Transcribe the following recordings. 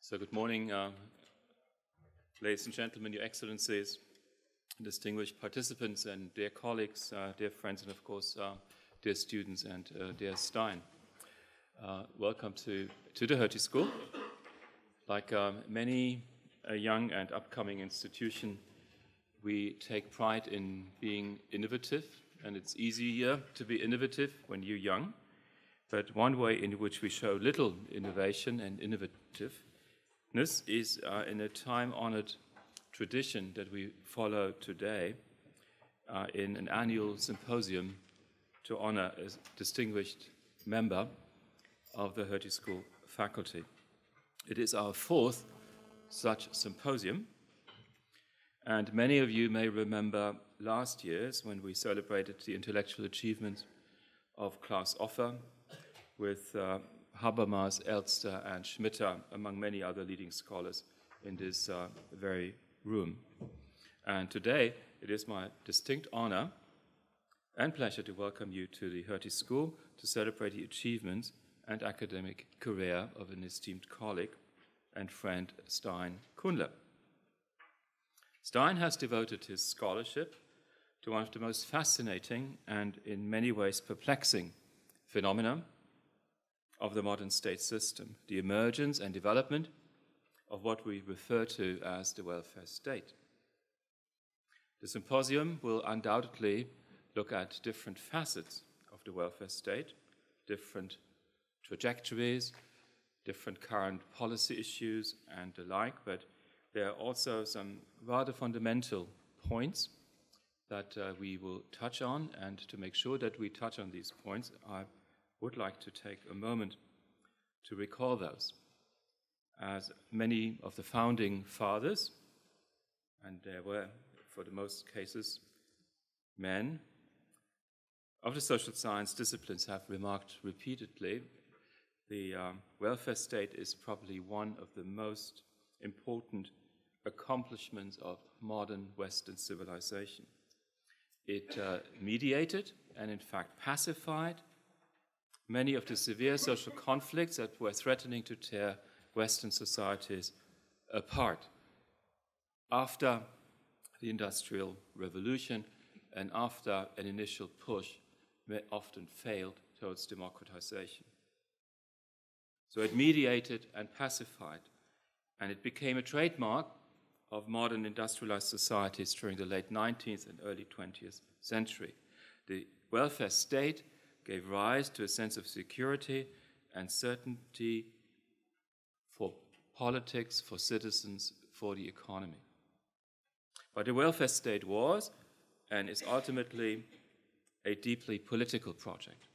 So good morning, ladies and gentlemen, Your Excellencies, distinguished participants and dear colleagues, dear friends, and of course, dear students and dear Stein. Welcome to the Hertie School. Like many young and upcoming institution, we take pride in being innovative, and it's easier to be innovative when you're young. But one way in which we show little innovation and innovativeness is in a time-honored tradition that we follow today in an annual symposium to honor a distinguished member of the Hertie School faculty. It is our fourth such symposium, and many of you may remember last year's when we celebrated the intellectual achievements of Klaus Offer with Habermas, Elster, and Schmitter, among many other leading scholars in this very room. And today, it is my distinct honor and pleasure to welcome you to the Hertie School to celebrate the achievements and academic career of an esteemed colleague and friend, Stein Kuhnle. Stein has devoted his scholarship to one of the most fascinating and in many ways perplexing phenomena of the modern state system, the emergence and development of what we refer to as the welfare state. The symposium will undoubtedly look at different facets of the welfare state, different trajectories, different current policy issues and the like, but there are also some rather fundamental points that we will touch on, and to make sure that we touch on these points, I would like to take a moment to recall those. As many of the founding fathers, and there were, for the most cases, men of the social science disciplines have remarked repeatedly, the welfare state is probably one of the most important accomplishments of modern Western civilization. It mediated and in fact pacified many of the severe social conflicts that were threatening to tear Western societies apart. After the Industrial Revolution and after an initial push often failed towards democratization. So it mediated and pacified, and it became a trademark of modern industrialized societies during the late 19th and early 20th century. The welfare state gave rise to a sense of security and certainty for politics, for citizens, for the economy. But the welfare state was and is ultimately a deeply political project.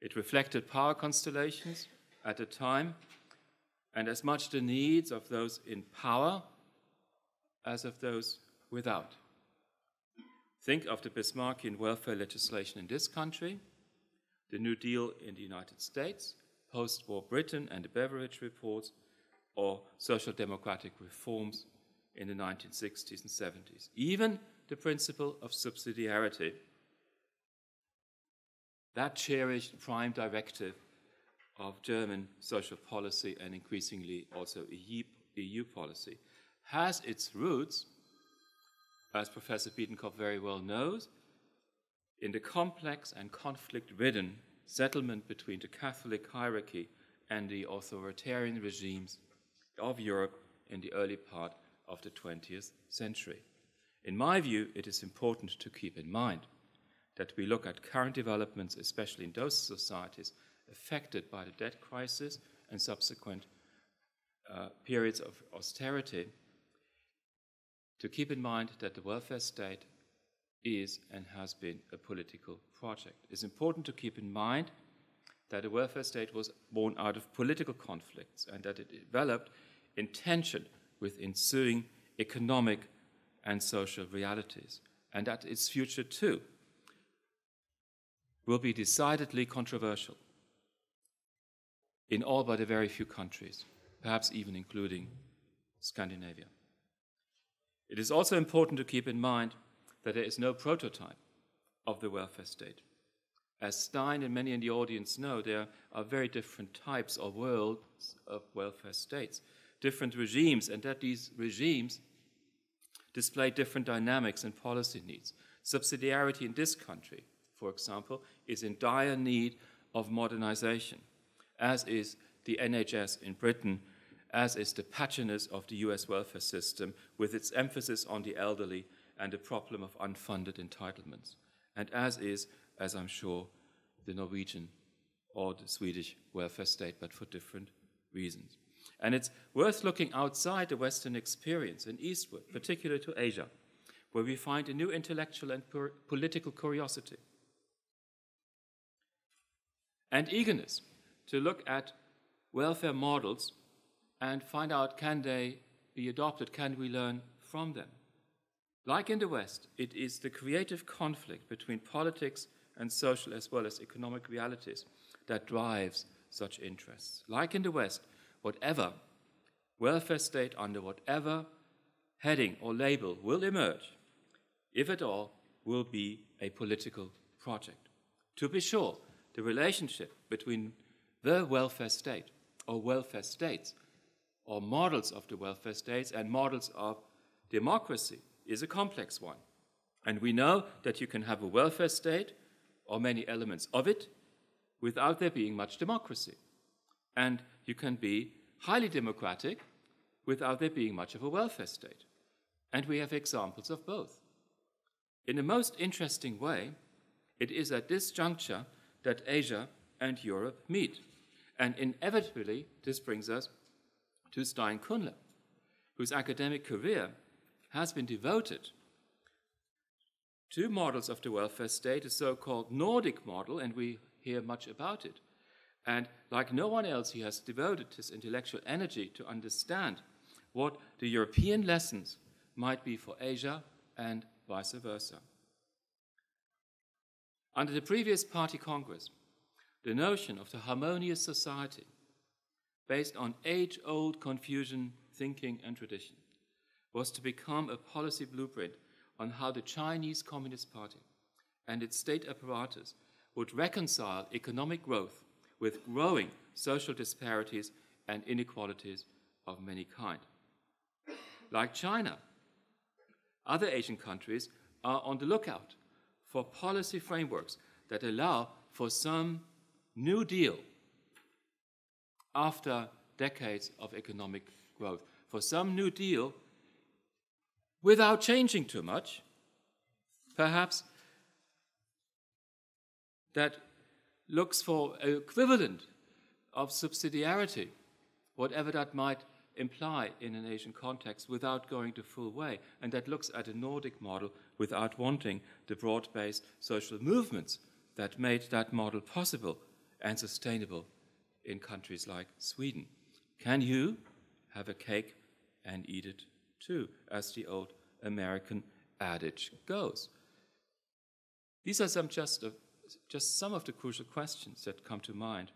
It reflected power constellations at the time and as much the needs of those in power as of those without. Think of the Bismarckian welfare legislation in this country, the New Deal in the United States, post-war Britain and the Beveridge reports, or social democratic reforms in the 1960s and 70s. Even the principle of subsidiarity, that cherished prime directive of German social policy and increasingly also EU policy, has its roots, as Professor Biedenkopf very well knows, in the complex and conflict-ridden settlement between the Catholic hierarchy and the authoritarian regimes of Europe in the early part of the 20th century. In my view, it is important to keep in mind that we look at current developments, especially in those societies affected by the debt crisis and subsequent periods of austerity, to keep in mind that the welfare state is and has been a political project. It's important to keep in mind that the welfare state was born out of political conflicts and that it developed in tension with ensuing economic and social realities, and that its future too will be decidedly controversial in all but a very few countries, perhaps even including Scandinavia. It is also important to keep in mind that there is no prototype of the welfare state. As Stein and many in the audience know, there are very different types or worlds of welfare states. different regimes, and that these regimes display different dynamics and policy needs. Subsidiarity in this country, for example, is in dire need of modernization, as is the NHS in Britain, as is the patronage of the US welfare system, with its emphasis on the elderly and the problem of unfunded entitlements, and as is, as I'm sure, the Norwegian or the Swedish welfare state, but for different reasons. And it's worth looking outside the Western experience and eastward, particularly to Asia, where we find a new intellectual and political curiosity and eagerness to look at welfare models and find out, can they be adopted, can we learn from them? Like in the West, it is the creative conflict between politics and social as well as economic realities that drives such interests. Like in the West, whatever welfare state under whatever heading or label will emerge, if at all, will be a political project. To be sure, the relationship between the welfare state or welfare states or models of the welfare states and models of democracy is a complex one. And we know that you can have a welfare state or many elements of it without there being much democracy. And you can be highly democratic without there being much of a welfare state. And we have examples of both. In the most interesting way, it is at this juncture that Asia and Europe meet. And inevitably, this brings us to Stein Kuhnle, whose academic career has been devoted to models of the welfare state, a so-called Nordic model, and we hear much about it. And like no one else, he has devoted his intellectual energy to understand what the European lessons might be for Asia and vice versa. Under the previous party congress, the notion of the harmonious society, based on age-old Confucian thinking and tradition, was to become a policy blueprint on how the Chinese Communist Party and its state apparatus would reconcile economic growth with growing social disparities and inequalities of many kinds. Like China, other Asian countries are on the lookout for policy frameworks that allow for some New Deal after decades of economic growth, for some New Deal without changing too much, perhaps, that looks for an equivalent of subsidiarity, whatever that might imply in an Asian context, without going the full way, and that looks at a Nordic model without wanting the broad-based social movements that made that model possible and sustainable in countries like Sweden. Can you have a cake and eat it too, as the old American adage goes? These are just some of the crucial questions that come to mind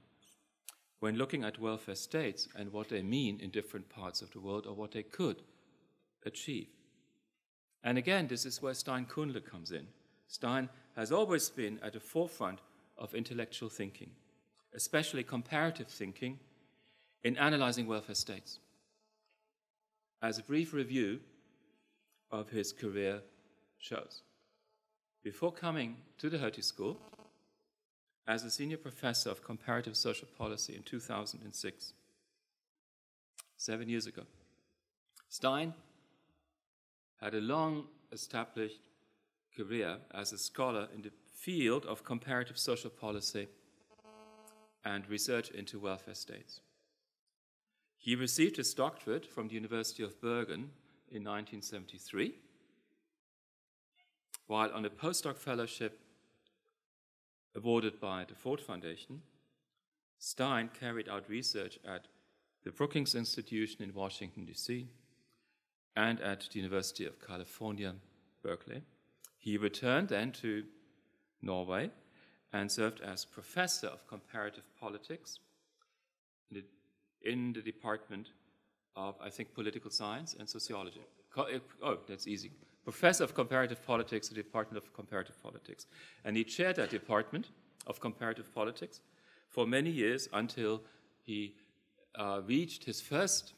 when looking at welfare states and what they mean in different parts of the world or what they could achieve. And again, this is where Stein Kuhnle comes in. Stein has always been at the forefront of intellectual thinking, especially comparative thinking, in analyzing welfare states. As a brief review of his career shows, before coming to the Hertie School, as a senior professor of comparative social policy in 2006, 7 years ago, Stein had a long-established career as a scholar in the field of comparative social policy and research into welfare states. He received his doctorate from the University of Bergen in 1973, while on a postdoc fellowship awarded by the Ford Foundation, Stein carried out research at the Brookings Institution in Washington, D.C., and at the University of California, Berkeley. He returned then to Norway and served as professor of comparative politics in the Department of, I think, Political Science and Sociology. Oh, that's easy. Professor of Comparative Politics at the Department of Comparative Politics. And he chaired that Department of Comparative Politics for many years until he reached his first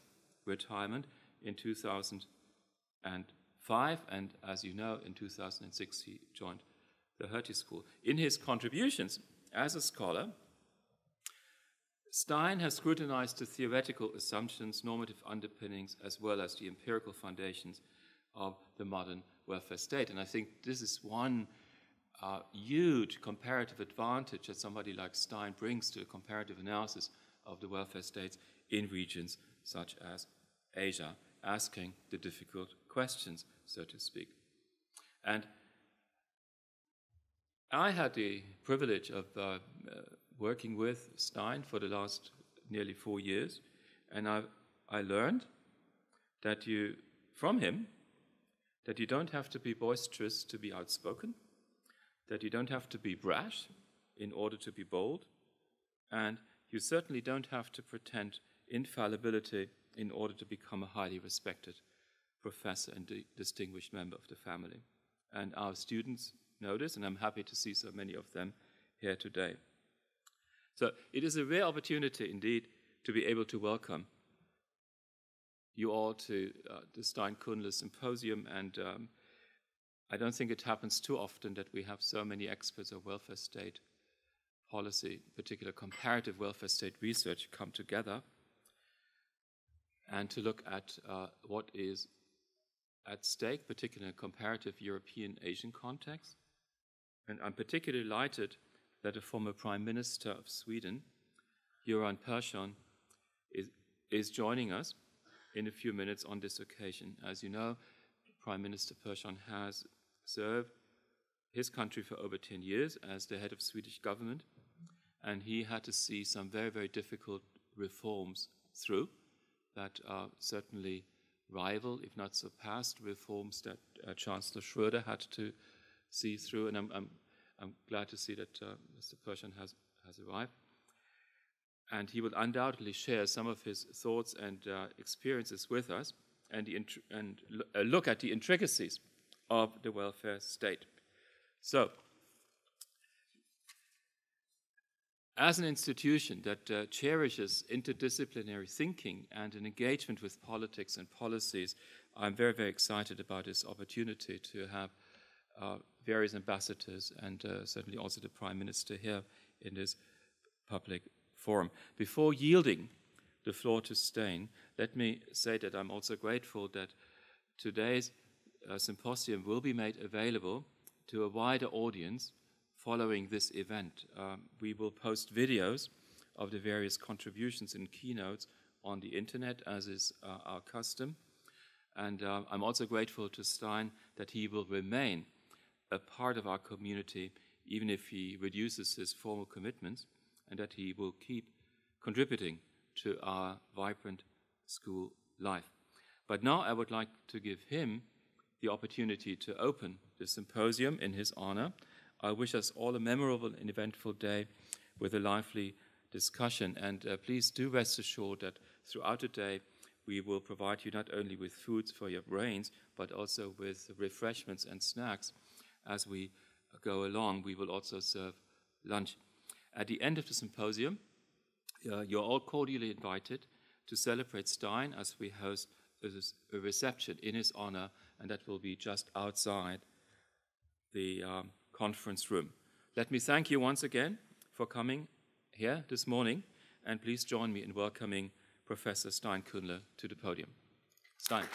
retirement in 2005, and as you know, in 2006 he joined the Hertie School. In his contributions as a scholar, Stein has scrutinized the theoretical assumptions, normative underpinnings, as well as the empirical foundations of the modern welfare state. And I think this is one huge comparative advantage that somebody like Stein brings to a comparative analysis of the welfare states in regions such as Asia, asking the difficult questions, so to speak. And I had the privilege of working with Stein for the last nearly 4 years, and I learned that from him that you don't have to be boisterous to be outspoken, that you don't have to be brash in order to be bold, and you certainly don't have to pretend infallibility in order to become a highly respected professor and distinguished member of the family. And our students know this, and I'm happy to see so many of them here today. So it is a rare opportunity indeed to be able to welcome you all to the Stein Kuhnle Symposium, and I don't think it happens too often that we have so many experts of welfare state policy, particular comparative welfare state research, come together and to look at what is at stake, particularly in a comparative European-Asian context. And I'm particularly delighted that the former Prime Minister of Sweden, Göran Persson, is joining us in a few minutes on this occasion. As you know, Prime Minister Persson has served his country for over 10 years as the head of Swedish government, and he had to see some very, very difficult reforms through that are certainly rival, if not surpassed, reforms that Chancellor Schröder had to see through, and I'm glad to see that Mr. Persson has arrived. And he will undoubtedly share some of his thoughts and experiences with us and look at the intricacies of the welfare state. So, as an institution that cherishes interdisciplinary thinking and an engagement with politics and policies, I'm very, very excited about this opportunity to have various ambassadors and certainly also the Prime Minister here in this public forum. Before yielding the floor to Stein, let me say that I'm also grateful that today's symposium will be made available to a wider audience following this event. We will post videos of the various contributions and keynotes on the internet, as is our custom. And I'm also grateful to Stein that he will remain a part of our community, even if he reduces his formal commitments, and that he will keep contributing to our vibrant school life. But now I would like to give him the opportunity to open the symposium in his honor. I wish us all a memorable and eventful day with a lively discussion, and please do rest assured that throughout the day we will provide you not only with foods for your brains, but also with refreshments and snacks. As we go along, we will also serve lunch. At the end of the symposium, you're all cordially invited to celebrate Stein as we host a reception in his honor, and that will be just outside the conference room. Let me thank you once again for coming here this morning, and please join me in welcoming Professor Stein Kuhnle to the podium. Stein.